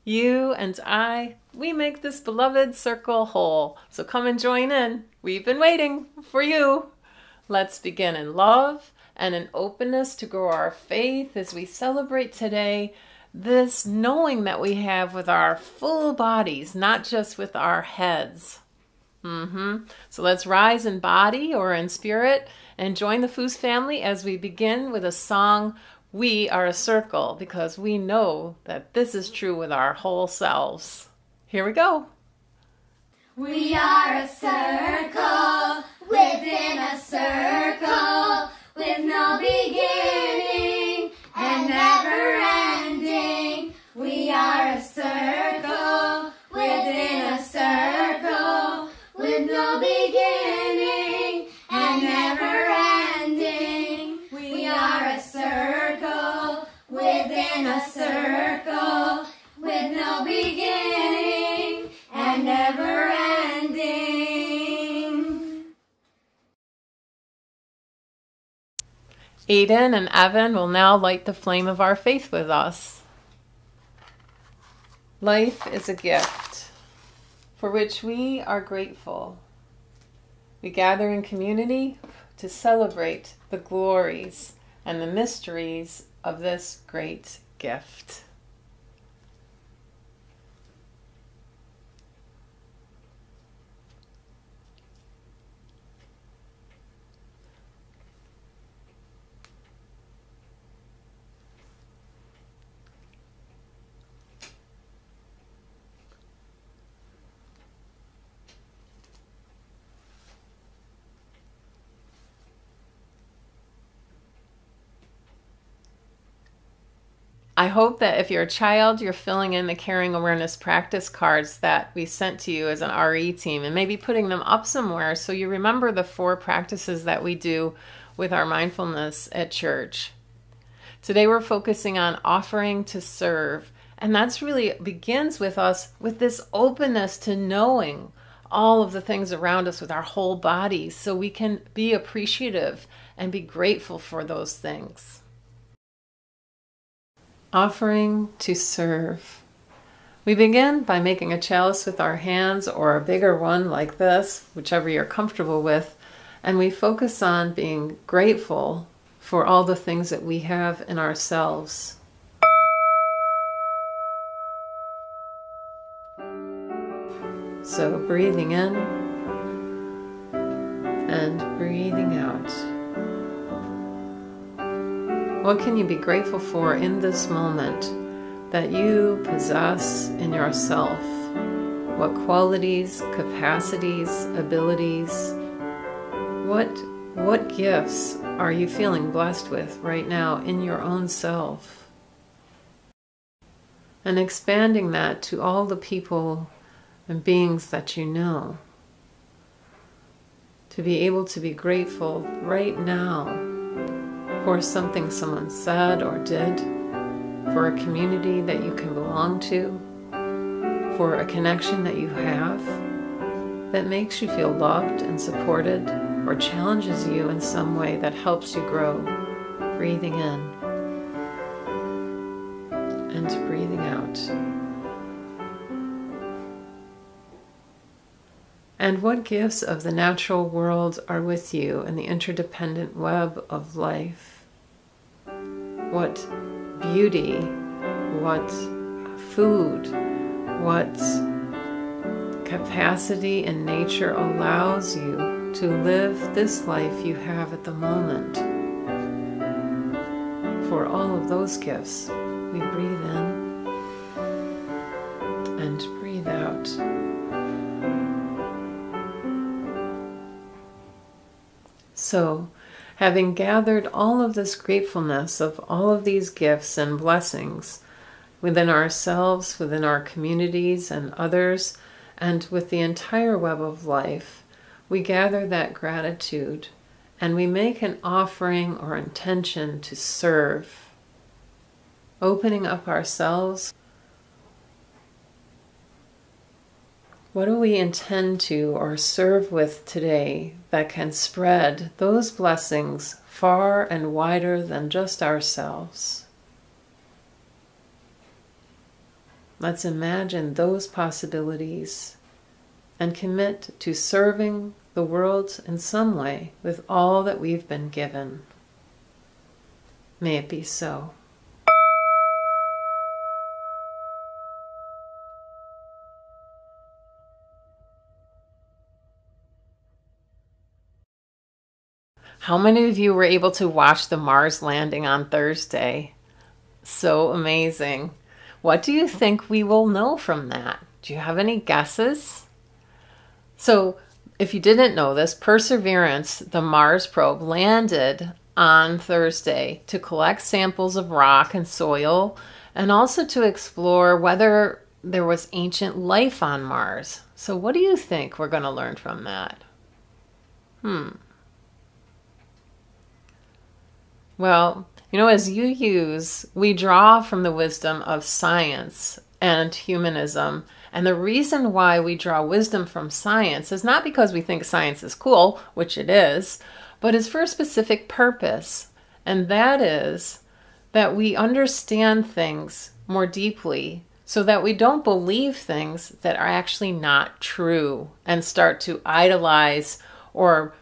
You and I, we make this beloved circle whole. So come and join in. We've been waiting for you. Let's begin in love and in openness to grow our faith as we celebrate today this knowing that we have with our full bodies, not just with our heads. So let's rise in body or in spirit and join the Foos family as we begin with a song, We Are a Circle, because we know that this is true with our whole selves. Here we go. We are a circle within a circle with no beginning and never ending. We are a circle within a circle with no beginning and never ending. We are a circle within a circle with no beginning and never ending. Aiden and Evan will now light the flame of our faith with us. Life is a gift for which we are grateful. We gather in community to celebrate the glories and the mysteries of this great gift. I hope that if you're a child, you're filling in the caring awareness practice cards that we sent to you as an RE team and maybe putting them up somewhere so you remember the 4 practices that we do with our mindfulness at church. Today we're focusing on offering to serve, and that's really begins with us with this openness to knowing all of the things around us with our whole bodies so we can be appreciative and be grateful for those things. Offering to serve. We begin by making a chalice with our hands or a bigger one like this, whichever you're comfortable with, and we focus on being grateful for all the things that we have in ourselves. So breathing in and breathing out. What can you be grateful for in this moment that you possess in yourself? What qualities, capacities, abilities, what gifts are you feeling blessed with right now in your own self? And expanding that to all the people and beings that you know. To be able to be grateful right now for something someone said or did, for a community that you can belong to, for a connection that you have that makes you feel loved and supported or challenges you in some way that helps you grow. Breathing in and breathing out. And what gifts of the natural world are with you in the interdependent web of life? What beauty, what food, what capacity in nature allows you to live this life you have at the moment. For all of those gifts, we breathe in and breathe out. So, having gathered all of this gratefulness of all of these gifts and blessings within ourselves, within our communities and others, and with the entire web of life, we gather that gratitude and we make an offering or intention to serve, opening up ourselves. What do we intend to or serve with today that can spread those blessings far and wider than just ourselves? Let's imagine those possibilities and commit to serving the world in some way with all that we've been given. May it be so. How many of you were able to watch the Mars landing on Thursday? So amazing. What do you think we will know from that? Do you have any guesses? So, if you didn't know this, Perseverance, the Mars probe, landed on Thursday to collect samples of rock and soil and also to explore whether there was ancient life on Mars. So what do you think we're going to learn from that? Well, as we draw from the wisdom of science and humanism. And the reason why we draw wisdom from science is not because we think science is cool, which it is, but it's for a specific purpose. And that is that we understand things more deeply so that we don't believe things that are actually not true and start to idolize or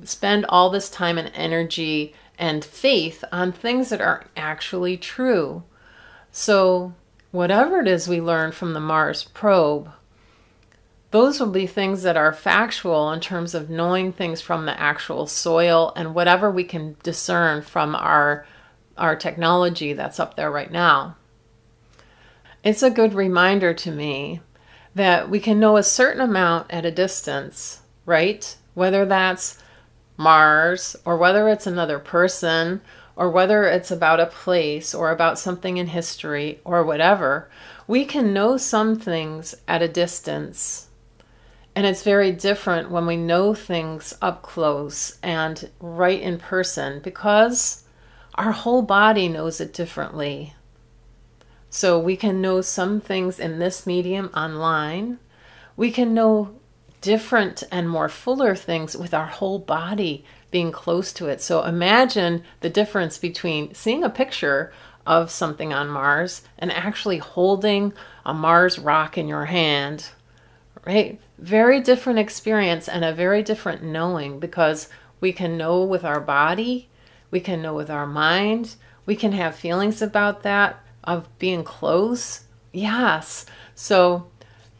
spend all this time and energy and faith on things that aren't actually true. So whatever it is we learn from the Mars probe, those will be things that are factual in terms of knowing things from the actual soil and whatever we can discern from our technology that's up there right now. It's a good reminder to me that we can know a certain amount at a distance, right? Whether that's Mars, or whether it's another person, or whether it's about a place, or about something in history, or whatever, we can know some things at a distance. And it's very different when we know things up close and right in person, because our whole body knows it differently. So we can know some things in this medium online. We can know different and more fuller things with our whole body being close to it. So imagine the difference between seeing a picture of something on Mars and actually holding a Mars rock in your hand, right? Very different experience and a very different knowing, because we can know with our body, we can know with our mind, we can have feelings about that, of being close. Yes. So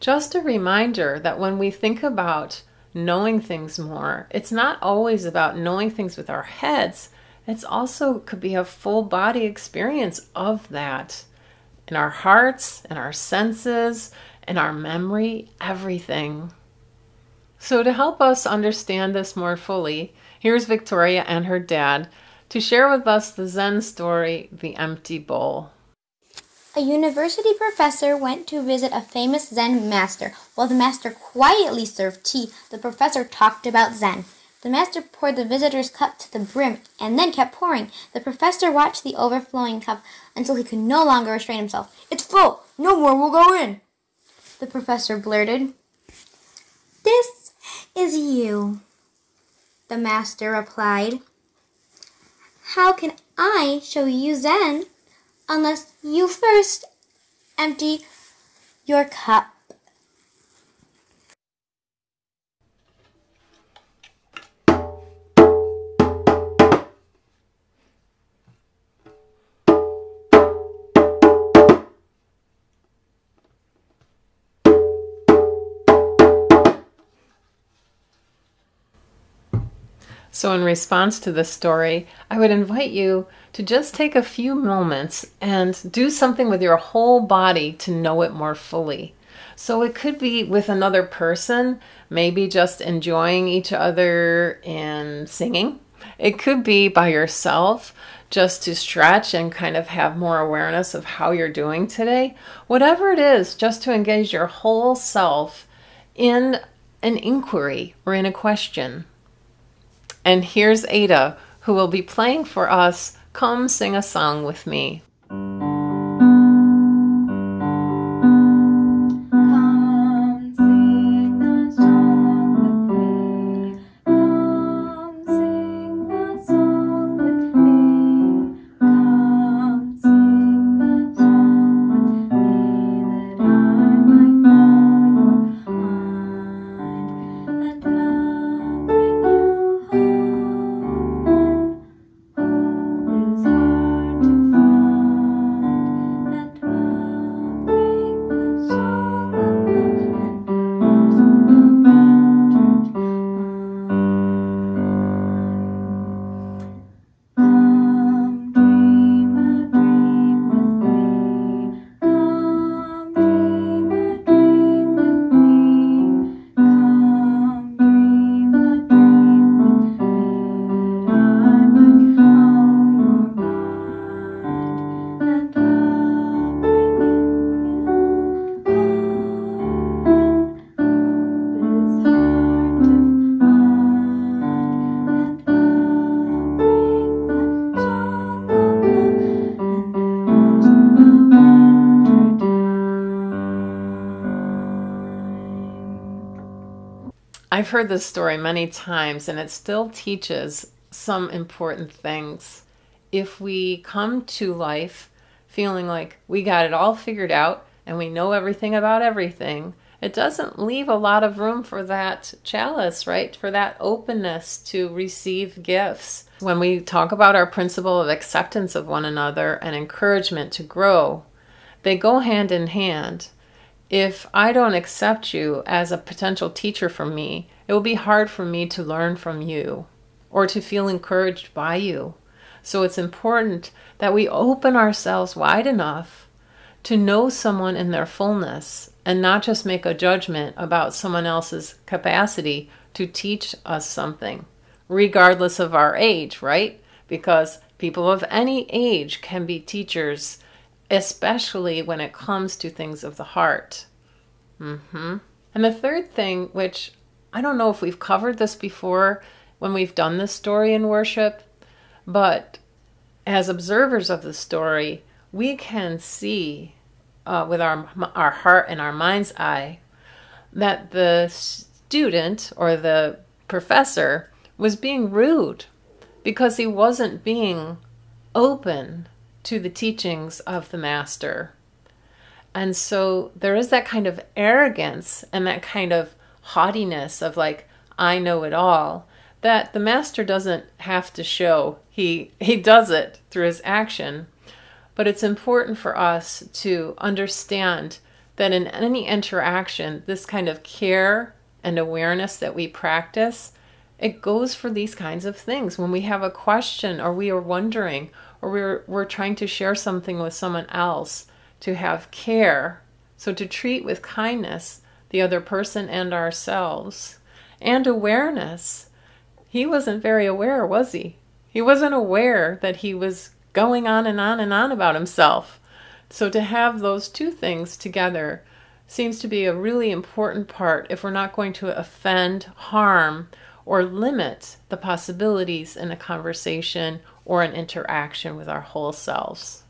just a reminder that when we think about knowing things more, it's not always about knowing things with our heads. It's also could be a full body experience of that in our hearts, in our senses, in our memory, everything. So to help us understand this more fully, here's Victoria and her dad to share with us the Zen story, The Empty Bowl. A university professor went to visit a famous Zen master. While the master quietly served tea, the professor talked about Zen. The master poured the visitor's cup to the brim and then kept pouring. The professor watched the overflowing cup until he could no longer restrain himself. "It's full! No more will go in!" The professor blurted. "This is you," the master replied. "How can I show you Zen unless you first empty your cup?" So in response to this story, I would invite you to just take a few moments and do something with your whole body to know it more fully. So it could be with another person, maybe just enjoying each other and singing. It could be by yourself, just to stretch and kind of have more awareness of how you're doing today. Whatever it is, just to engage your whole self in an inquiry or in a question. And here's Ada, who will be playing for us Come Sing a Song with Me. Come sing a song with me. Come sing a song with me. Come sing a song with me. I've heard this story many times, and it still teaches some important things. If we come to life feeling like we got it all figured out and we know everything about everything, it doesn't leave a lot of room for that chalice, right? For that openness to receive gifts. When we talk about our principle of acceptance of one another and encouragement to grow, they go hand in hand. If I don't accept you as a potential teacher for me, it will be hard for me to learn from you or to feel encouraged by you. So it's important that we open ourselves wide enough to know someone in their fullness and not just make a judgment about someone else's capacity to teach us something, regardless of our age, right? Because people of any age can be teachers, especially when it comes to things of the heart. And the third thing, which I don't know if we've covered this before when we've done this story in worship, but as observers of the story, we can see with our heart and our mind's eye that the student or the professor was being rude because he wasn't being open to the teachings of the master. And so there is that kind of arrogance and that kind of haughtiness of like, I know it all, that the master doesn't have to show. He does it through his action. But it's important for us to understand that in any interaction, this kind of care and awareness that we practice, it goes for these kinds of things. When we have a question or we are wondering or we're trying to share something with someone else, to have care, so to treat with kindness the other person and ourselves, and awareness. He wasn't very aware, was he? He wasn't aware that he was going on and on and on about himself. So to have those two things together seems to be a really important part if we're not going to offend, harm, or limit the possibilities in a conversation or an interaction with our whole selves.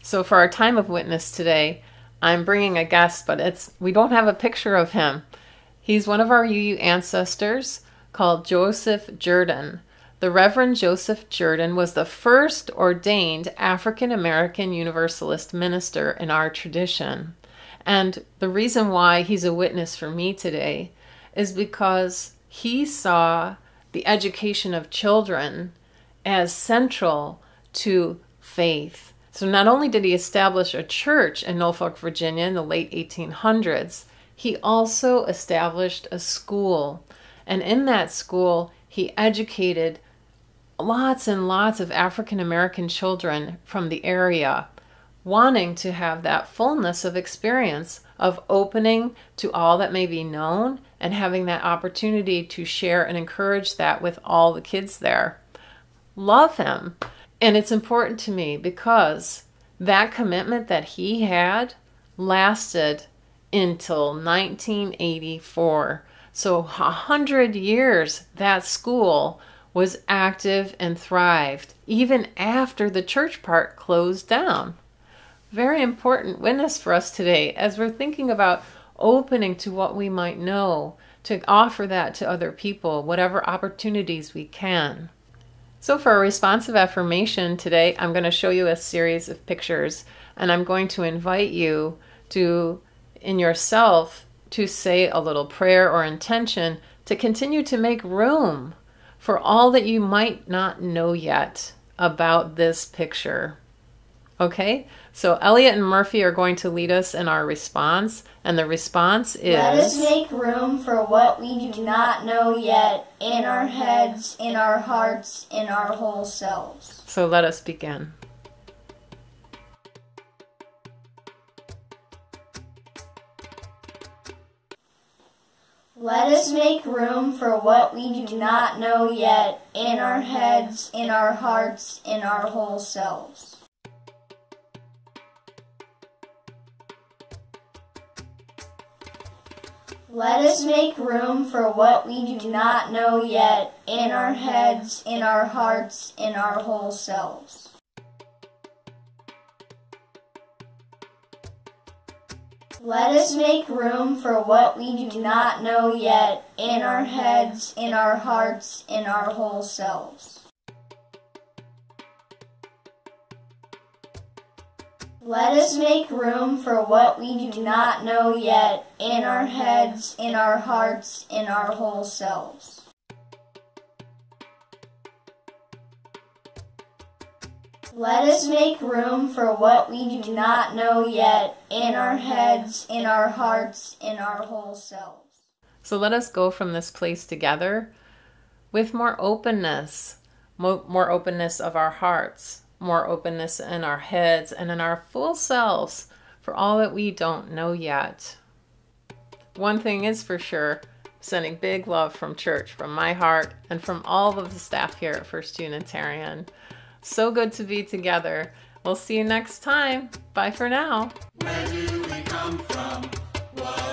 So for our time of witness today, I'm bringing a guest, but we don't have a picture of him. He's one of our UU ancestors called Joseph Jordan. The Reverend Joseph Jordan was the first ordained African-American Universalist minister in our tradition. And the reason why he's a witness for me today is because he saw the education of children as central to faith. So not only did he establish a church in Norfolk, Virginia in the late 1800s, he also established a school. And in that school, he educated lots and lots of African American children from the area, wanting to have that fullness of experience of opening to all that may be known and having that opportunity to share and encourage that with all the kids there. Love him. And it's important to me because that commitment that he had lasted until 1984. So 100 years that school was active and thrived, even after the church part closed down. Very important witness for us today as we're thinking about opening to what we might know, to offer that to other people, whatever opportunities we can. So for a responsive affirmation today, I'm going to show you a series of pictures, and I'm going to invite you to, in yourself, to say a little prayer or intention to continue to make room for all that you might not know yet about this picture. Okay? So Elliot and Murphy are going to lead us in our response, and the response is... Let us make room for what we do not know yet in our heads, in our hearts, in our whole selves. So let us begin. Let us make room for what we do not know yet in our heads, in our hearts, in our whole selves. Let us make room for what we do not know yet in our heads, in our hearts, in our whole selves. Let us make room for what we do not know yet in our heads, in our hearts, in our whole selves. Let us make room for what we do not know yet in our heads, in our hearts, in our whole selves. Let us make room for what we do not know yet in our heads, in our hearts, in our whole selves. So let us go from this place together with more openness of our hearts, more openness in our heads and in our full selves for all that we don't know yet. One thing is for sure, sending big love from church, from my heart, and from all of the staff here at First Unitarian. So good to be together. We'll see you next time. Bye for now. Where do we come from? What